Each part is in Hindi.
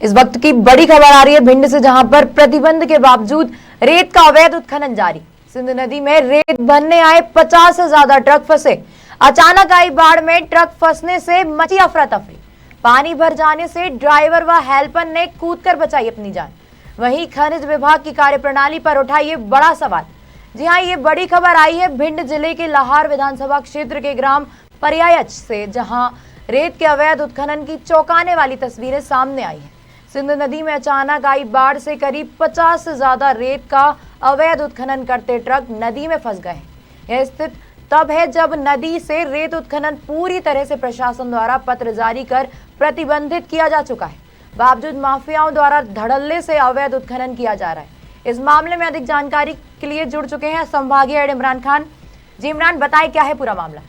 इस वक्त की बड़ी खबर आ रही है भिंड से, जहां पर प्रतिबंध के बावजूद रेत का अवैध उत्खनन जारी। सिंध नदी में रेत भरने आए 50 से ज्यादा ट्रक फंसे। अचानक आई बाढ़ में ट्रक फंसने से मची अफरा तफरी। पानी भर जाने से ड्राइवर व हेल्पर ने कूदकर बचाई अपनी जान। वहीं खनिज विभाग की कार्यप्रणाली पर उठा ये बड़ा सवाल। जी हां, ये बड़ी खबर आई है भिंड जिले के लाहार विधानसभा क्षेत्र के ग्राम परियायच से, जहां रेत के अवैध उत्खनन की चौंकाने वाली तस्वीरें सामने आई हैं। सिंध नदी में अचानक आई बाढ़ से करीब 50 से ज्यादा रेत का अवैध उत्खनन करते ट्रक नदी में फंस गए हैं। यह स्थिति तब है जब नदी से रेत उत्खनन पूरी तरह से प्रशासन द्वारा पत्र जारी कर प्रतिबंधित किया जा चुका है। बावजूद माफियाओं द्वारा धड़ल्ले से अवैध उत्खनन किया जा रहा है। इस मामले में अधिक जानकारी के लिए जुड़ चुके हैं संभागीय हेड इमरान खान। जी इमरान, बताएं क्या है पूरा मामला।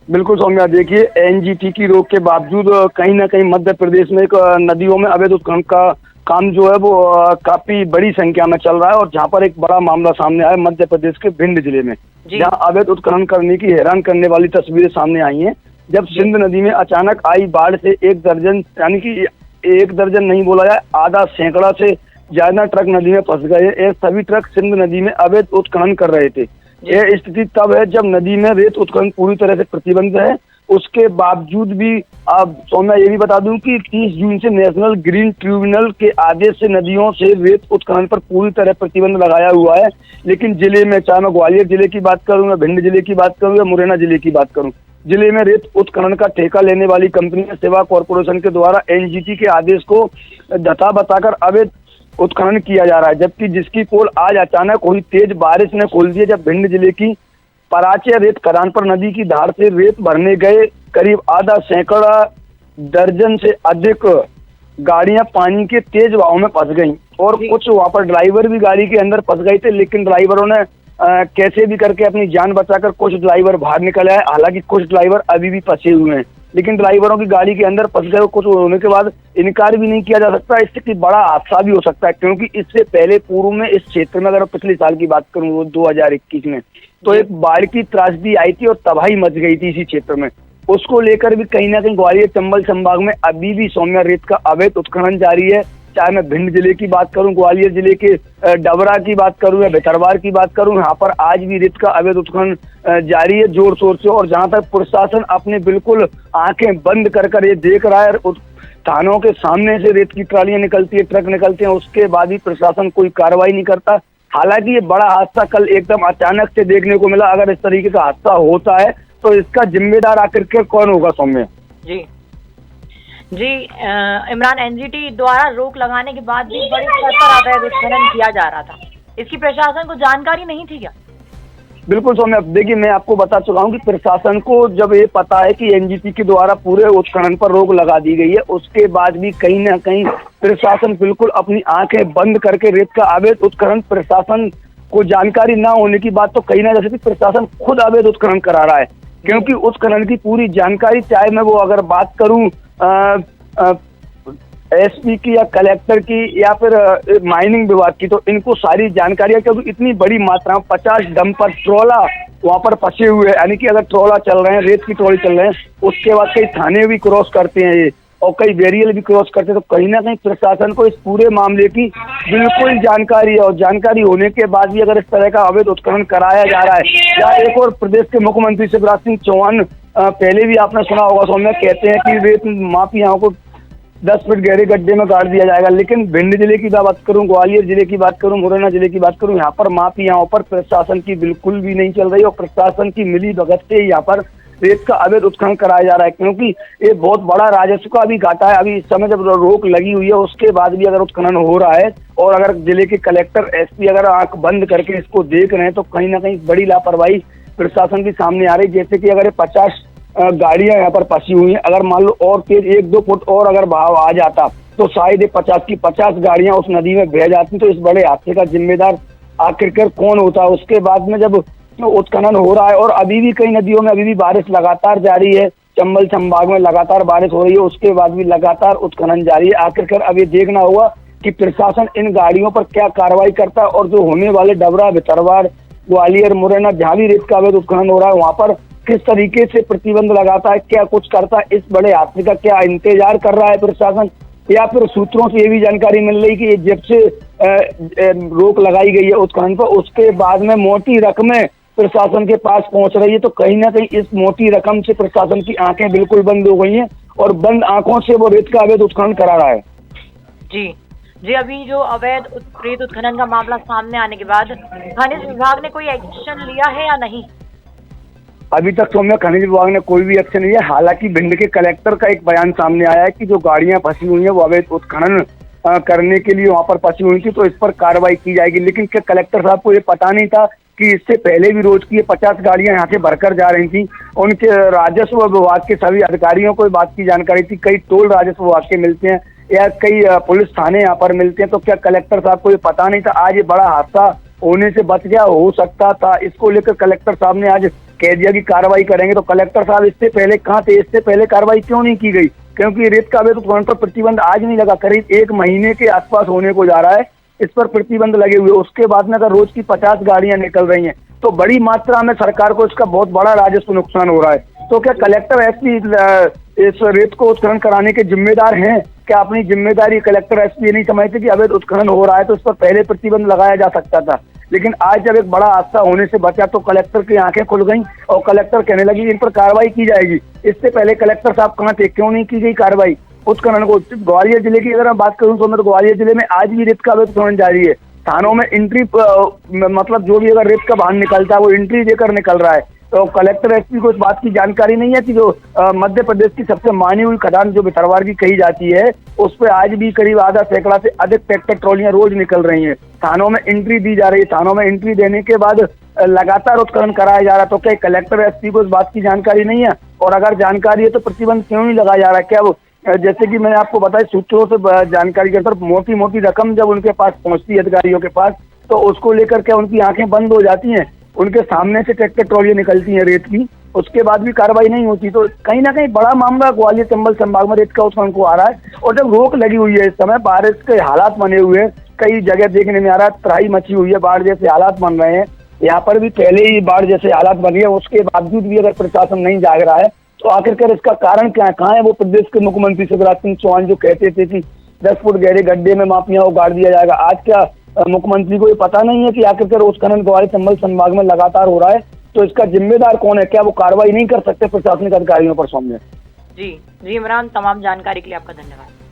बिल्कुल सौम्या, देखिए एनजीटी की रोक के बावजूद कहीं ना कहीं मध्य प्रदेश में नदियों में अवैध उत्खनन का काम जो है वो काफी बड़ी संख्या में चल रहा है। और जहां पर एक बड़ा मामला सामने आया मध्य प्रदेश के भिंड जिले में, जहां अवैध उत्खनन करने की हैरान करने वाली तस्वीरें सामने आई हैं। जब सिंध नदी में अचानक आई बाढ़ से 1 दर्जन, यानी कि 1 दर्जन नहीं बोला जाए, आधा सैकड़ा से ज्यादा ट्रक नदी में फंस गए। ये सभी ट्रक सिंध नदी में अवैध उत्खनन कर रहे थे। यह स्थिति तब है जब नदी में रेत उत्खनन पूरी तरह से प्रतिबंध है। उसके बावजूद भी अब सौम्या ये भी बता दूं कि 30 जून से नेशनल ग्रीन ट्रिब्यूनल के आदेश से नदियों से रेत उत्खनन पर पूरी तरह प्रतिबंध लगाया हुआ है। लेकिन जिले में, चाहे मैं ग्वालियर जिले की बात करूं या भिंड जिले की बात करूं या मुरैना जिले की बात करूं, जिले में रेत उत्खनन का ठेका लेने वाली कंपनी सेवा कॉर्पोरेशन के द्वारा एनजीटी के आदेश को धता बताकर अवैध उत्खनन किया जा रहा है। जबकि जिसकी पोल आज अचानक हुई तेज बारिश ने खोल दी, जब भिंड जिले की पराचे रेत खदान पर नदी की धार से रेत भरने गए करीब आधा सैकड़ा दर्जन से अधिक गाड़ियां पानी के तेज बहाव में फंस गईं। और कुछ वहां पर ड्राइवर भी गाड़ी के अंदर फंस गए थे, लेकिन ड्राइवरों ने कैसे भी करके अपनी जान बचाकर कुछ ड्राइवर बाहर निकल आए। हालांकि कुछ ड्राइवर अभी भी फंसे हुए हैं, लेकिन ड्राइवरों की गाड़ी के अंदर फंस गए। कुछ होने के बाद इनकार भी नहीं किया जा सकता, इससे कि बड़ा हादसा भी हो सकता है। क्योंकि इससे पहले पूर्व में इस क्षेत्र में, अगर पिछले साल की बात करूं 2021 में, तो एक बाढ़ की त्रासदी आई थी और तबाही मच गई थी इसी क्षेत्र में। उसको लेकर भी कहीं ना कहीं ग्वालियर चंबल संभाग में अभी भी सौम्या रेत का अवैध उत्खनन जारी है। चाहे मैं भिंड जिले की बात करूं, ग्वालियर जिले के डबरा की बात करूं या भितरवार की बात करूं, यहाँ पर आज भी रेत का अवैध उत्खनन जारी है जोर शोर से। और जहां तक प्रशासन अपने बिल्कुल आंखें बंद कर ये देख रहा है, थानों के सामने से रेत की ट्रालियां निकलती है, ट्रक निकलते हैं, उसके बाद भी प्रशासन कोई कार्रवाई नहीं करता। हालांकि ये बड़ा हादसा कल एकदम अचानक से देखने को मिला। अगर इस तरीके का हादसा होता है तो इसका जिम्मेदार आखिर के कौन होगा सौम्य? जी इमरान, एनजीटी द्वारा रोक लगाने के बाद भी बड़ी स्तर पर अवैध उत्खनन किया जा रहा था। इसकी प्रशासन को जानकारी नहीं थी क्या? बिल्कुल सौम्या, देखिए मैं आपको बता चुका हूं कि प्रशासन को जब ये पता है कि एनजीटी के द्वारा पूरे उत्खनन पर रोक लगा दी गई है, उसके बाद भी कहीं ना कहीं प्रशासन बिल्कुल अपनी आंखें बंद करके रेत का अवैध उत्खनन, प्रशासन को जानकारी ना होने की बात तो कहीं ना, जैसे कि प्रशासन खुद अवैध उत्खनन करा रहा है। क्योंकि उत्खनन की पूरी जानकारी, चाहे मैं वो अगर बात करूं एसपी की या कलेक्टर की या फिर माइनिंग विभाग की, तो इनको सारी जानकारी है। क्योंकि इतनी बड़ी मात्रा में 50 डंपर ट्रॉला वहां पर फंसे हुए हैं, यानी कि अगर ट्रॉला चल रहे हैं, रेत की ट्रॉली चल रहे हैं, उसके बाद कई थाने भी क्रॉस करते हैं ये, और कई बैरियर भी क्रॉस करते हैं। तो कहीं ना कहीं प्रशासन को इस पूरे मामले की बिल्कुल जानकारी है। और जानकारी होने के बाद भी अगर इस तरह का अवैध उत्खनन कराया जा रहा है, या एक और प्रदेश के मुख्यमंत्री शिवराज सिंह चौहान पहले भी आपने सुना होगा सौम्या, कहते हैं कि रेत माफियाओं को 10 फीट गहरे गड्ढे में गाड़ दिया जाएगा। लेकिन भिंड जिले की बात करूं, ग्वालियर जिले की बात करूं, मुरैना जिले की बात करूं, यहाँ पर माफियाओं पर प्रशासन की बिल्कुल भी नहीं चल रही। और प्रशासन की मिली भगत से यहाँ पर रेत का अवैध उत्खनन कराया जा रहा है। क्योंकि ये बहुत बड़ा राजस्व का भी घाटा है। अभी इस समय जब रोक लगी हुई है, उसके बाद भी अगर उत्खनन हो रहा है और अगर जिले के कलेक्टर, एसपी अगर आंख बंद करके इसको देख रहे हैं, तो कहीं ना कहीं बड़ी लापरवाही प्रशासन की सामने आ रही। जैसे कि अगर 50 गाड़ियां यहाँ पर फंसी हुई हैं, अगर मान लो और तेज 1-2 फुट और अगर बहाव आ जाता तो शायद 50 की 50 गाड़ियां उस नदी में बह जाती। तो इस बड़े हादसे का जिम्मेदार आखिरकार कौन होता? उसके बाद में जब उत्खनन हो रहा है, और अभी भी कई नदियों में अभी भी बारिश लगातार जारी है, चंबल संभाग में लगातार बारिश हो रही है, उसके बाद भी लगातार उत्खनन जारी है। आखिरकार अब ये देखना होगा कि प्रशासन इन गाड़ियों पर क्या कार्रवाई करता है। और जो होने वाले डबरा, भितरवार, ग्वालियर, मुरैना, जहां भी रेत का अवैध उत्खनन हो रहा है, वहां पर किस तरीके से प्रतिबंध लगाता है, क्या कुछ करता है, इस बड़े हादसे का क्या इंतजार कर रहा है प्रशासन, या फिर सूत्रों से ये भी जानकारी मिल रही कि जब से रोक लगाई गई है उत्खनन पर, उसके बाद में मोटी रकमें प्रशासन के पास पहुंच रही है। तो कहीं ना कहीं इस मोटी रकम से प्रशासन की आंखें बिल्कुल बंद हो गई हैं और बंद आंखों से वो रेत का अवैध उत्खनन करा रहा है। जी जी, अभी जो अवैध रेत उत्खनन का मामला सामने आने के बाद खनिज विभाग ने कोई एक्शन लिया है या नहीं? अभी तक सौम्या खनिज विभाग ने कोई भी एक्शन नहीं लिया। हालांकि भिंड के कलेक्टर का एक बयान सामने आया है कि जो गाड़ियां फंसी हुई हैं वो अवैध उत्खनन करने के लिए वहां पर फंसी हुई थी, तो इस पर कार्रवाई की जाएगी। लेकिन क्या कलेक्टर साहब को ये पता नहीं था कि इससे पहले भी रोज की 50 गाड़ियां यहाँ से भरकर जा रही थी? उनके राजस्व विभाग के सभी अधिकारियों को बात की जानकारी थी। कई टोल राजस्व विभाग के मिलते हैं या कई पुलिस थाने यहाँ पर मिलते हैं, तो क्या कलेक्टर साहब को ये पता नहीं था? आज ये बड़ा हादसा होने से बच गया, हो सकता था। इसको लेकर कलेक्टर साहब ने आज कह दिया कि कार्रवाई करेंगे। तो कलेक्टर साहब इससे पहले कहाँ थे? इससे पहले कार्रवाई क्यों नहीं की गई? क्योंकि रेत का अवैध उत्खनन पर प्रतिबंध आज नहीं लगा, करीब 1 महीने के आसपास होने को जा रहा है इस पर प्रतिबंध लगे हुए। उसके बाद में अगर रोज की 50 गाड़ियां निकल रही हैं तो बड़ी मात्रा में सरकार को इसका बहुत बड़ा राजस्व नुकसान हो रहा है। तो क्या कलेक्टर एसपी इस रेत को उत्खनन कराने के जिम्मेदार हैं? क्या अपनी जिम्मेदारी कलेक्टर एसपी नहीं समझते कि अवैध उत्खनन हो रहा है तो इस पर पहले प्रतिबंध लगाया जा सकता था? लेकिन आज जब एक बड़ा हादसा होने से बचा तो कलेक्टर की आंखें खुल गई और कलेक्टर कहने लगी इन पर कार्रवाई की जाएगी। इससे पहले कलेक्टर साहब कहाँ थे? क्यों नहीं की गई कार्रवाई उत्खनन को? ग्वालियर जिले की अगर मैं बात करूं तो ग्वालियर जिले में आज भी रेत का अवैध उत्खनन जारी है। थानों में एंट्री मतलब जो भी अगर रेत का वाहन निकलता है वो एंट्री देकर निकल रहा है। तो कलेक्टर एसपी को इस बात की जानकारी नहीं है कि जो मध्य प्रदेश की सबसे मानी हुई खदान जो भितरवार की कही जाती है उस पर आज भी करीब आधा सैकड़ा से अधिक ट्रैक्टर ट्रॉलियां रोज निकल रही हैं। थानों में एंट्री दी जा रही है। थानों में एंट्री देने के बाद लगातार उत्खनन कराया जा रहा है। तो क्या कलेक्टर एसपी को इस बात की जानकारी नहीं है? और अगर जानकारी है तो प्रतिबंध क्यों नहीं लगाया जा रहा है? क्या वो जैसे कि मैंने आपको बताया सूत्रों से जानकारी के अंदर मोटी मोटी रकम जब उनके पास पहुंचती है अधिकारियों के पास तो उसको लेकर क्या उनकी आंखें बंद हो जाती हैं? उनके सामने से ट्रैक्टर ट्रॉलियां निकलती हैं रेत की, उसके बाद भी कार्रवाई नहीं होती। तो कहीं ना कहीं बड़ा मामला ग्वालियर चंबल संभाग में रेत का उत्खनन को आ रहा है। और जब रोक लगी हुई है, इस समय बारिश के हालात बने हुए हैं, कई जगह देखने में आ रहा है तराई मची हुई है, बाढ़ जैसे हालात बन रहे हैं। यहाँ पर भी पहले ही बाढ़ जैसे हालात बनी है, उसके बावजूद भी अगर प्रशासन नहीं जाग रहा है तो आखिरकार इसका कारण क्या है? कहाँ है वो प्रदेश के मुख्यमंत्री शिवराज सिंह चौहान जो कहते थे कि 10 फुट गहरे गड्ढे में माफियाओं को गाड़ दिया जाएगा? आज क्या मुख्यमंत्री को ये पता नहीं है कि आखिरकार उत्खनन ग्वालियर चंबल संभाग में लगातार हो रहा है? तो इसका जिम्मेदार कौन है? क्या वो कार्रवाई नहीं कर सकते प्रशासनिक अधिकारियों पर? सौम्य जी जी, इमरान, तमाम जानकारी के लिए आपका धन्यवाद।